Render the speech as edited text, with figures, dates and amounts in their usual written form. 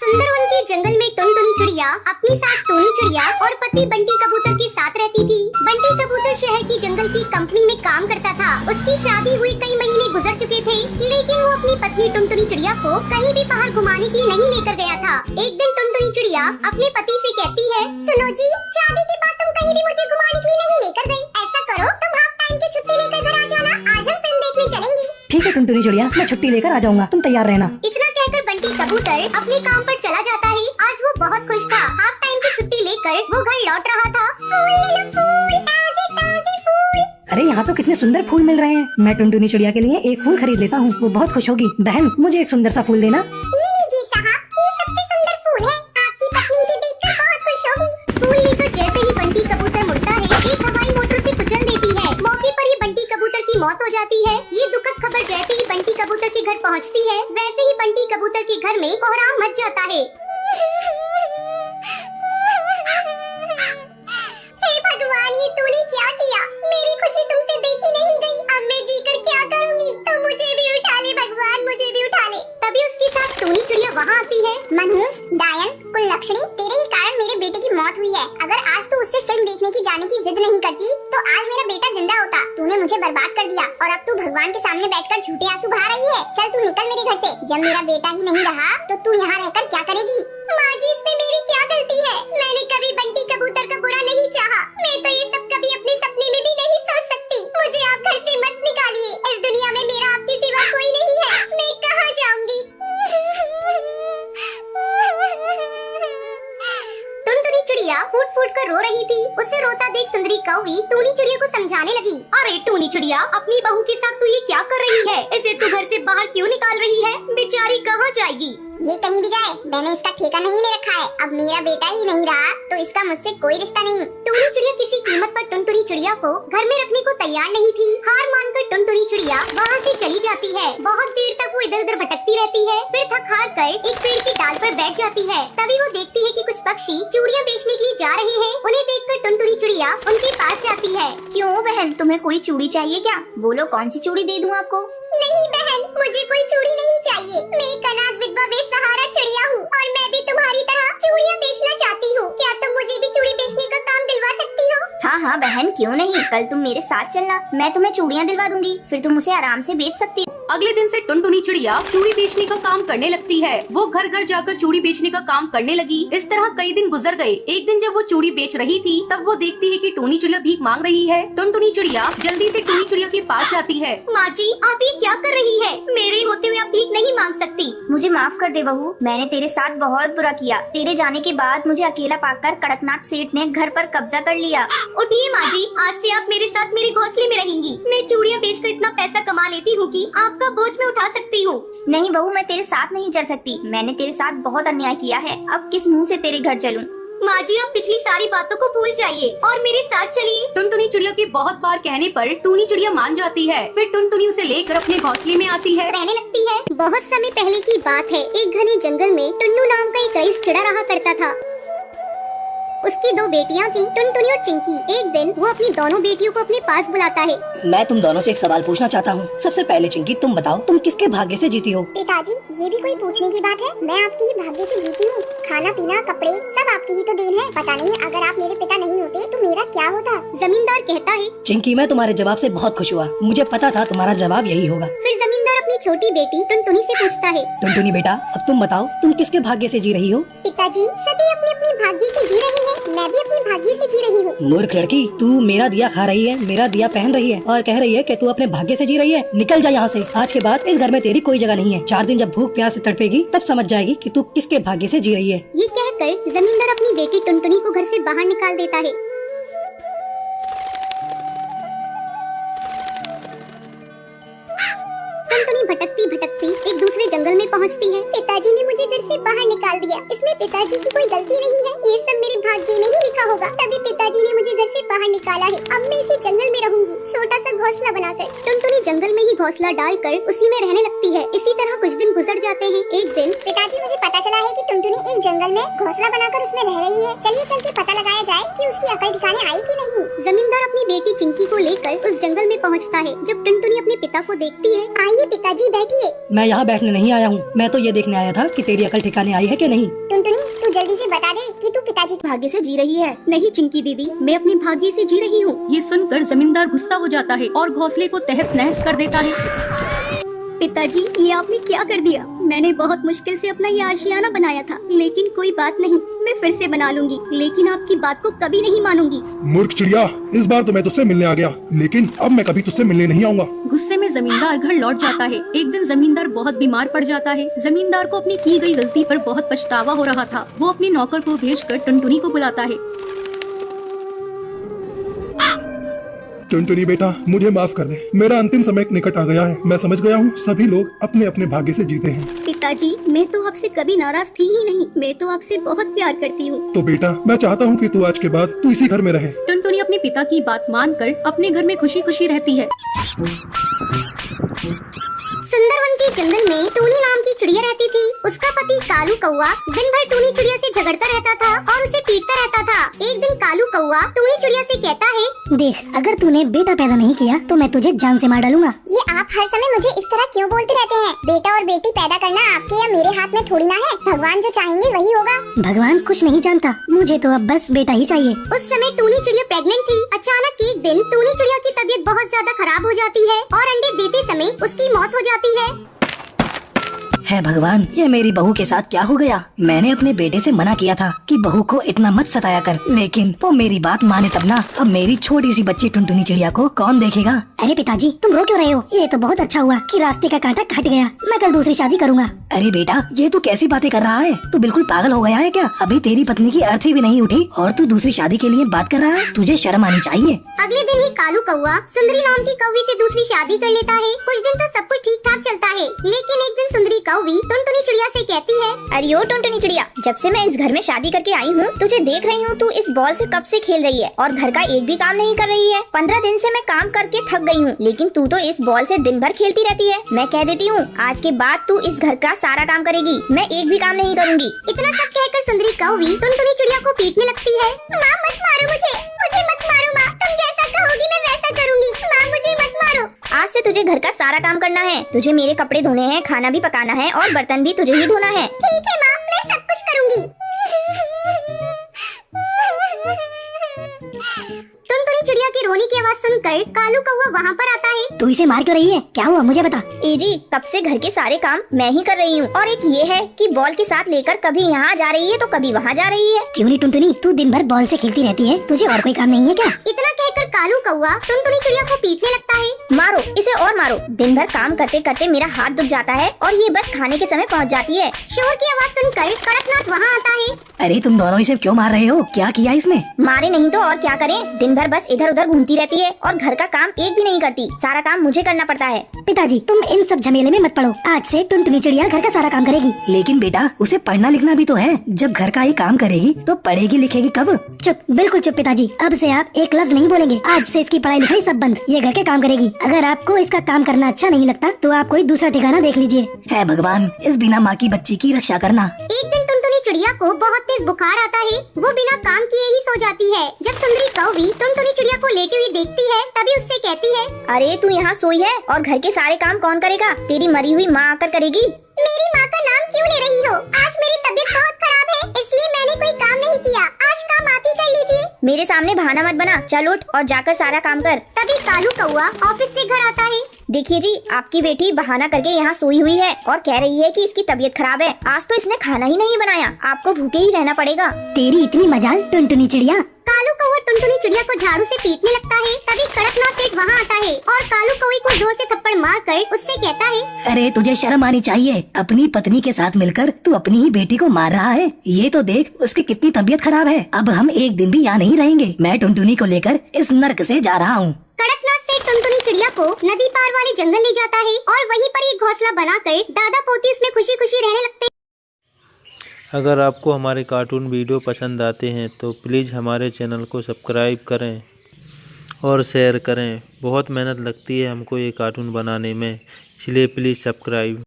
सुंदर वन के जंगल में टुनटुनी चिड़िया अपनी सास टूनी चिड़िया और पति बंटी कबूतर के साथ रहती थी। बंटी कबूतर शहर की जंगल की कंपनी में काम करता था। उसकी शादी हुई कई महीने गुजर चुके थे, लेकिन वो अपनी पत्नी टुनटुनी चिड़िया को कहीं भी बाहर घुमाने के लिए नहीं लेकर गया था। एक दिन टुनटुनी चिड़िया अपने पति से कहती है, सुनो जी, शादी के बाद तुम कहीं भी मुझे घुमाने के लिए नहीं लेकर गई। ऐसा करो, तुम हाफ टाइम की छुट्टी लेकर घर आ जाना, आज हम फिल्म देखने चलेंगे। ठीक है टुनटुनी चिड़िया, मैं छुट्टी लेकर आ जाऊंगा, तुम तैयार रहना। इतना कहकर बंटी कबूतर अपने काम पर चला जाता है। आज वो बहुत खुश था। हाफ टाइम की छुट्टी लेकर वो घर लौट रहा था। फूल ले लो फूल, ताजे ताजे फूल। अरे यहाँ तो कितने सुंदर फूल मिल रहे हैं। मैं टुनटुनी चिड़िया के लिए एक फूल खरीद लेता हूँ, वो बहुत खुश होगी। बहन, मुझे एक सुंदर सा फूल देना। ये लीजिए साहब, ये सबसे सुंदर फूल है, आपकी पत्नी इसे देखकर बहुत खुश होगी। फूल लेकर जैसे ही बंटी कबूतर मुड़ता है, एक हवाई मोटर से कुचल देती है। मौके पर ही बंटी कबूतर की मौत हो जाती है। ये दुखद खबर जैसे ही बंटी कबूतर के घर पहुंचती है, वैसे ही बंटी कबूतर के घर में कोहराम मच जाता है। हे भगवान, ये तूने क्या किया? मेरी खुशी तुमसे देखी नहीं गई। अब मैं जीकर क्या करूंगी? तो मुझे भी उठा ले भगवान, मुझे भी उठा ले। तभी उसकी सास टूनी चिड़िया वहाँ आती है। मनहूस, डायन, कुलक्षणी, तेरे ही कारण मेरे बेटे की मौत हुई है। अगर आज तू उससे फिल्म देखने की जाने की जिद नहीं करती, तो आज मेरा बेटा जिंदा होता। तूने मुझे बर्बाद कर दिया और अब तू भगवान के सामने बैठकर झूठे आंसू बहा रही है। चल तू निकल मेरे घर से। जब मेरा बेटा ही नहीं रहा, तो तू यहाँ रहकर क्या करेगी? माँ जी, इसमें मेरी क्या गलती है? मैंने कभी बंटी कबूतर का बुरा नहीं चाहा। मैं तो ये सब कभी अपने सपने में भी नहीं सोच सकती। मुझे आप घर से मत निकालिए। इस दुनिया में मेरा आपके सिवा कोई नहीं है। मैं कहाँ जाऊंगी? टुनटुनी चिड़िया फूट फूट कर रो रही थी। उसे रोता देख सुंदरी कौवी टूनी चिड़िया को समझाने लगी। अरे टूनी चिड़िया, अपनी बहू के साथ तू ये क्या कर रही है? इसे तू घर से बाहर क्यों निकाल रही है? बेचारी कहाँ जाएगी? ये कहीं भी जाए, मैंने इसका ठेका नहीं ले रखा है। अब मेरा बेटा ही नहीं रहा, तो इसका मुझसे कोई रिश्ता नहीं। टूनी चिड़िया किसी कीमत पर टुनटुनी चिड़िया को घर में रखने को तैयार नहीं थी। हार मानकर टुनटुनी चिड़िया वहाँ से चली जाती है। बहुत देर तक वो इधर उधर भटकती रहती है, फिर थक हार कर एक पेड़ की डाल पर बैठ जाती है। तभी वो देखती है कि कुछ पक्षी चूड़ियाँ बेचने के लिए जा रहे हैं। उन्हें देखकर टुनटुनी चिड़िया उनके पास जाती है। क्यों बहन, तुम्हें कोई चूड़ी चाहिए क्या? बोलो, कौन सी चूड़ी दे दूँ आपको? नहीं बहन, मुझे कोई चूड़ी नहीं चाहिए। मैं एक अनाथ विधवा बेसहारा चिड़िया हूँ और मैं भी तुम्हारी तरह चूड़ियाँ बेचना चाहती हूँ। क्या तुम मुझे भी चूड़ी बेचने का काम दिलवा सकती हो? हाँ हाँ बहन, क्यों नहीं। कल तुम मेरे साथ चलना, मैं तुम्हें चूड़ियाँ दिलवा दूंगी, फिर तुम उसे आराम से बेच सकती हो। अगले दिन से टुनटुनी चिड़िया चूड़ी बेचने का काम करने लगती है। वो घर घर जाकर चूड़ी बेचने का काम करने लगी। इस तरह कई दिन गुजर गए। एक दिन जब वो चूड़ी बेच रही थी, तब वो देखती है कि टूनी चिड़िया भीख मांग रही है। टुनटुनी चिड़िया जल्दी से टूनी चिड़िया के पास जाती है। माँ जी, आप ये क्या कर रही है? मेरे होते हुए आप भीख नहीं मांग सकती। मुझे माफ कर दे बहू, मैंने तेरे साथ बहुत बुरा किया। तेरे जाने के बाद मुझे अकेला पाकर कड़कनाथ सेठ ने घर पर कब्जा कर लिया। उठिए माँ जी, आज से आप मेरे साथ मेरे घोंसले में रहेंगी। मैं चूड़ियाँ बेचकर इतना पैसा कमा लेती हूँ कि आपका बोझ मैं उठा सकती हूँ। नहीं बहू, मैं तेरे साथ नहीं चल सकती। मैंने तेरे साथ बहुत अन्याय किया है। अब किस मुंह से तेरे घर चलूं? माँ जी, आप पिछली सारी बातों को भूल जाइए और मेरे साथ चलिए। टुनटुनी चिड़िया के बहुत बार कहने पर टूनी चिड़िया मान जाती है। फिर टुनटुनी उसे लेकर अपने घोंसले में आती है, रहने लगती है। बहुत समय पहले की बात है। एक घने जंगल में टुन्नू नाम का एक रईस चिड़ा रहा करता था। उसकी दो बेटियां थी, टुनटुनी और चिंकी। एक दिन वो अपनी दोनों बेटियों को अपने पास बुलाता है। मैं तुम दोनों से एक सवाल पूछना चाहता हूँ। सबसे पहले चिंकी, तुम बताओ, तुम किसके भाग्य से जीती हो? पिताजी, ये भी कोई पूछने की बात है? मैं आपकी ही भाग्य से जीती हूँ। खाना पीना कपड़े सब आपकी ही तो देन है। पता नहीं अगर आप मेरे पिता नहीं होते तो मेरा क्या होता? जमींदार कहता है। चिंकी, मैं तुम्हारे जवाब से बहुत खुश हुआ। मुझे पता था तुम्हारा जवाब यही होगा। फिर जमींदार अपनी छोटी बेटी टुनटुनी से पूछता है। टुनटुनी बेटा, अब तुम बताओ, तुम किसके भाग्य से जी रही हो? पिताजी, सभी अपने अपने भाग्य से जी रहे हैं। मैं भी अपने भाग्य से जी रही हूँ। मूर्ख लड़की, तू मेरा दिया खा रही है, मेरा दिया पहन रही है और कह रही है कि तू अपने भाग्य से जी रही है। निकल जा यहाँ से। आज के बाद इस घर में तेरी कोई जगह नहीं है। 4 दिन जब भूख प्यास से तड़पेगी, तब समझ जाएगी कि तू किसके भाग्य से जी रही है। ये कहकर जमींदार अपनी बेटी टुनटुनी को घर से बाहर निकाल देता है। टुनटुनी भटकती भटकती एक दूसरे जंगल में पहुंचती है। पिताजी ने मुझे घर से बाहर निकाल दिया। इसमें पिताजी की कोई गलती नहीं है। ये सब मेरे भाग्य में ही लिखा होगा। तभी पिताजी ने मुझे घर से बाहर निकाला है। अब मैं इसी जंगल में रहूंगी, छोटा सा घोंसला बनाकर। टुनटुनी जंगल में ही घोंसला डालकर उसी में रहने लगती है। इसी तरह कुछ दिन गुजर जाते हैं। एक दिन, पिताजी, मुझे पता चला है कि टुनटुनी एक जंगल में घोंसला बनाकर उसमें रह रही है। चलिए चल के पता लगाया जाए कि उसकी अकल ठिकाने आई कि नहीं। जमींदार अपनी बेटी चिंकी को लेकर उस जंगल में पहुंचता है। जब टुनटुनी अपने पिता को देखती है, आइए पिताजी बैठिए। मैं यहाँ बैठने नहीं आया हूँ, मैं तो ये देखने आया था कि तेरी अकल ठिकाने आई है कि नहीं। टुनटुनी तू जल्दी से बता दे कि तू पिताजी के भाग्य से जी रही है। नहीं चिंकी दीदी, मैं अपने भाग्य से जी रही हूँ। ये सुनकर जमींदार गुस्सा हो जाता है और घोंसले को तहस नहस कर देता है। पिताजी, ये आपने क्या कर दिया? मैंने बहुत मुश्किल से अपना ये आशियाना बनाया था, लेकिन कोई बात नहीं, मैं फिर से बना लूंगी, लेकिन आपकी बात को कभी नहीं मानूंगी। मूर्ख चिड़िया, इस बार तो मैं तुझसे मिलने आ गया, लेकिन अब मैं कभी तुझसे मिलने नहीं आऊंगा। गुस्से में जमींदार घर लौट जाता है। एक दिन जमींदार बहुत बीमार पड़ जाता है। जमींदार को अपनी की गई गलती पर बहुत पछतावा हो रहा था। वो अपने नौकर को भेजकर टुनटुनी को बुलाता है। टुनटुनी बेटा, मुझे माफ कर दे, मेरा अंतिम समय निकट आ गया है। मैं समझ गया हूँ सभी लोग अपने अपने भाग्य से जीते हैं। पिताजी, मैं तो आपसे कभी नाराज थी ही नहीं, मैं तो आपसे बहुत प्यार करती हूँ। तो बेटा, मैं चाहता हूँ कि तू आज के बाद तू इसी घर में रहे। टुनटुनी अपने पिता की बात मानकर अपने घर में खुशी खुशी रहती है। सुंदरवन के जंगल में टूनी नाम की चिड़िया रहती थी। उसका पति कालू कौआ दिन भर टूनी चिड़िया से झगड़ता रहता था और उसे पीटता रहता था। एक दिन कालू कौआ टूनी चिड़िया से कहता है, देख, अगर तूने बेटा पैदा नहीं किया तो मैं तुझे जान से मार डालूंगा। ये आप हर समय मुझे इस तरह क्यों बोलते रहते हैं? बेटा और बेटी पैदा करना आपके या मेरे हाथ में थोड़ी ना है। भगवान जो चाहेंगे वही होगा। भगवान कुछ नहीं जानता, मुझे तो अब बस बेटा ही चाहिए। उस समय टूनी चिड़िया प्रेग्नेंट थी। अचानक एक दिन टूनी चिड़िया की तबीयत बहुत ज्यादा खराब हो जाती है और अंडे देते समय उसकी मौत हो जाती है। है भगवान, ये मेरी बहू के साथ क्या हो गया? मैंने अपने बेटे से मना किया था कि बहू को इतना मत सताया कर, लेकिन वो मेरी बात माने तब ना। अब मेरी छोटी सी बच्ची टुनटुनी चिड़िया को कौन देखेगा? अरे पिताजी, तुम रो क्यों रहे हो? ये तो बहुत अच्छा हुआ कि रास्ते का कांटा कट गया। मैं कल दूसरी शादी करूंगा। अरे बेटा, ये तू कैसी बातें कर रहा है? तू बिल्कुल पागल हो गया है क्या? अभी तेरी पत्नी की अर्थी भी नहीं उठी और तू दूसरी शादी के लिए बात कर रहा है? तुझे शर्म आनी चाहिए। अगले दिन ही कालू कौआ सुंदरी नाम की कौवी से दूसरी शादी कर लेता है। कुछ दिन तो सब कुछ ठीक ठाक चलता है, लेकिन एक दिन सुंदरी कौवी टुनटुनी चिड़िया से कहती है, अरे ओ टुनटुनी चिड़िया, जब से मैं इस घर में शादी करके आई हूँ, तुझे देख रही हूँ, तू इस बॉल से कब से खेल रही है और घर का एक भी काम नहीं कर रही है। 15 दिन से मैं काम करके थक गई हूँ, लेकिन तू तो इस बॉल से दिन भर खेलती रहती है। मैं कह देती हूँ, आज के बाद तू इस घर का सारा काम करेगी, मैं एक भी काम नहीं करूँगी। इतना सब कहकर सुंदरी कौवी टुनटुनी चिड़िया को पीटने लगती है। माँ मत मारो मुझे मत मारो माँ, तुम जैसा कहोगी मैं वैसा करूँगी। माँ मुझे मत मारो। आज से तुझे घर का सारा काम करना है। तुझे मेरे कपड़े धोने हैं, खाना भी पकाना है और बर्तन भी तुझे ही धोना है। ठीक है माँ, मैं सब कुछ करूँगी। टुनटुनी चिड़िया की रोने की आवाज सुनकर कालू कौआ वहाँ पर आता है। तू इसे मार क्यों रही है? क्या हुआ मुझे बता। ए जी, कब से घर के सारे काम मैं ही कर रही हूँ और एक ये है कि बॉल के साथ लेकर कभी यहाँ जा रही है तो कभी वहाँ जा रही है। क्यों नहीं टुनटुनी, तू दिन भर बॉल से खेलती रहती है, तुझे और कोई काम नहीं है क्या? इतना कहकर कालू कौआ टुनटुनी चिड़िया को पीटने लगता है। मारो इसे और मारो। दिन भर काम करते करते मेरा हाथ दुख जाता है और ये बस खाने के समय पहुँच जाती है। शोर की आवाज सुनकर कड़कनाथ वहाँ आता है। अरे तुम दोनों इसे क्यों मार रहे हो? क्या किया इसने? मारे नहीं तो और क्या करें, दिन भर बस इधर उधर घूमती रहती है और घर का काम एक भी नहीं करती। सारा काम मुझे करना पड़ता है। पिताजी, तुम इन सब झमेले में मत पड़ो। आज से टुनटुनी चिड़िया घर का सारा काम करेगी। लेकिन बेटा, उसे पढ़ना लिखना भी तो है। जब घर का ही काम करेगी तो पढ़ेगी लिखेगी कब? चुप, बिल्कुल चुप पिताजी। अब से आप एक लफ्ज नहीं बोलेंगे। आज से इसकी पढ़ाई लिखाई सब बंद। ये घर के काम करेगी। अगर आपको इसका काम करना अच्छा नहीं लगता तो आप कोई दूसरा ठिकाना देख लीजिए। है भगवान, इस बिना माँ की बच्ची की रक्षा करना। एक दिन टुनटुनी चिड़िया को बहुत तेज बुखार आता है। वो बिना काम किए ही सो जाती है। जब सुंदरी कौवी टुनटुनी चिड़िया को लेटी हुई देखती है, तभी उससे कहती है, अरे तू यहाँ सोई है और घर के सारे काम कौन करेगा? तेरी मरी हुई माँ आकर करेगी। मेरी माँ का नाम क्यों ले रही हो? आज मेरी तबीयत बहुत खराब है, इसलिए मैंने कोई काम नहीं किया। आज काम आप ही कर लीजिए। मेरे सामने बहाना मत बना, चल उठ और जाकर सारा काम कर। तभी कालू कौआ ऑफिस से घर आता है। देखिए जी, आपकी बेटी बहाना करके यहाँ सोई हुई है और कह रही है कि इसकी तबीयत खराब है। आज तो इसने खाना ही नहीं बनाया, आपको भूखे ही रहना पड़ेगा। तेरी इतनी मजाल टुनटुनी चिड़िया। कालू कौवा टुनटुनी चिड़िया को झाड़ू से पीटने लगता है। तभी कड़कनाथ सेठ वहाँ आता है और कालू कौवे को जोर से थप्पड़ मारकर उससे कहता है, अरे तुझे शर्म आनी चाहिए। अपनी पत्नी के साथ मिलकर तू अपनी ही बेटी को मार रहा है। ये तो देख उसकी कितनी तबीयत खराब है। अब हम एक दिन भी यहाँ नहीं रहेंगे। मैं टुनटुनी को लेकर इस नर्क से जा रहा हूँ। कड़कनाथ सेठ टुनटुनी चिड़िया को नदी पार वाले जंगल ले जाता है और वहीं पर एक घोंसला बनाकर दादा पोती उसमें खुशी खुशी रहने लगते हैं। अगर आपको हमारे कार्टून वीडियो पसंद आते हैं तो प्लीज़ हमारे चैनल को सब्सक्राइब करें और शेयर करें। बहुत मेहनत लगती है हमको ये कार्टून बनाने में, इसलिए प्लीज़ सब्सक्राइब।